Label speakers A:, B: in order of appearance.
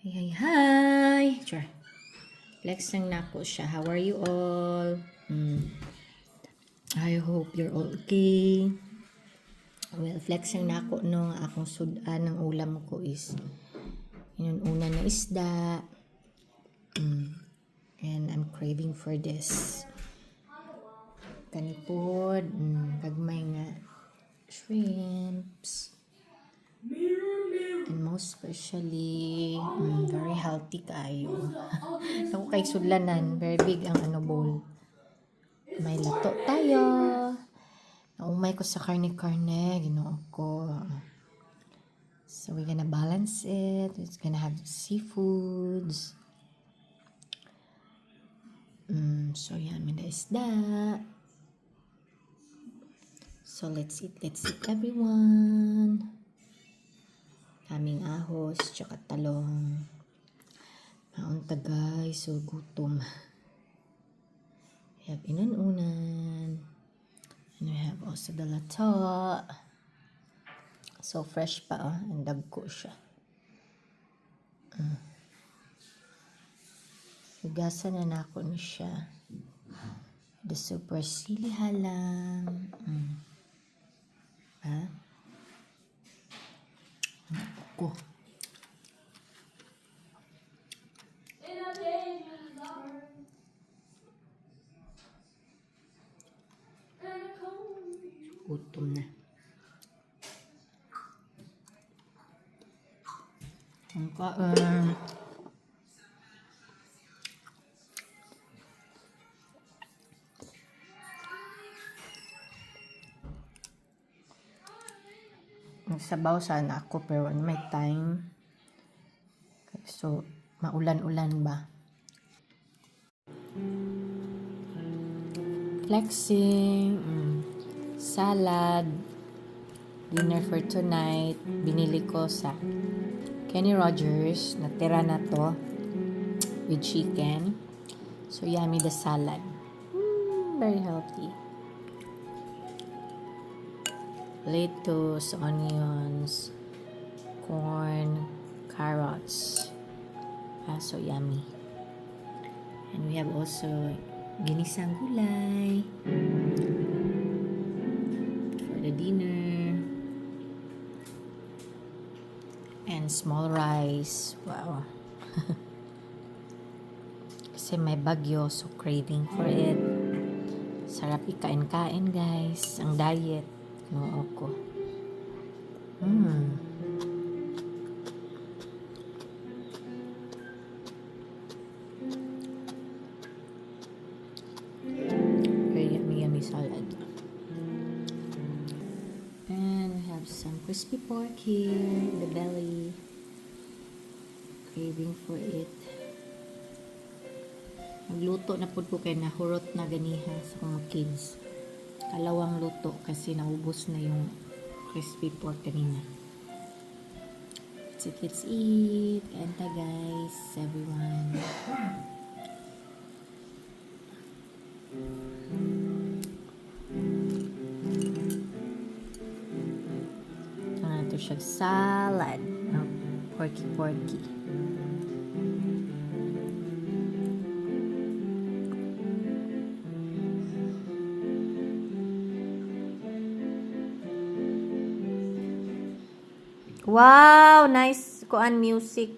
A: Hi! Sure. Flex lang na po siya. How are you all? I hope you're all okay. Well, flex lang na ako nung akong sudan ng ulam ko is una na isda. And I'm craving for this. Kanipod, gagmay nga shrimps. And most especially, very healthy kayo. Ako kay sudlanan, very big ang bowl. May lato tayo. Naumay ko sa karne-karne, ginoo ko. So we're gonna balance it. It's gonna have seafoods. So yan, may isda. So let's eat everyone. Kaming ahos, tsaka talong. Maunta guys, so gutom. We have inununan. And we have also the lato. So fresh pa, ang dagko siya. Hugasan na ako ni siya. The super sili halang. Ako. Gutom na. Ang kaan. Nagsabaw sana ako pero may time. So, maulan-ulan ba? Flexing. Salad. Dinner for tonight. Binili ko sa Kenny Rogers. Natira na to. With chicken. So, yummy the salad. Very healthy. Lettuce, onions, corn, carrots. So yummy. And we have also ginisang gulay for the dinner. And small rice. Wow. Kasi may bagyo, so craving for it. Sarap ikain-kain guys. Ang diet. No, ako. Very yummy salad. And we have some crispy pork here, the belly. Craving for it. Nagluto na po kay nahurot na ganiha sa mga kids. Kalawang luto kasi naubos na yung crispy pork kanina. Let's eat. Kanta guys, everyone. Ito siya salad. Porky. Wow, nice kuan music.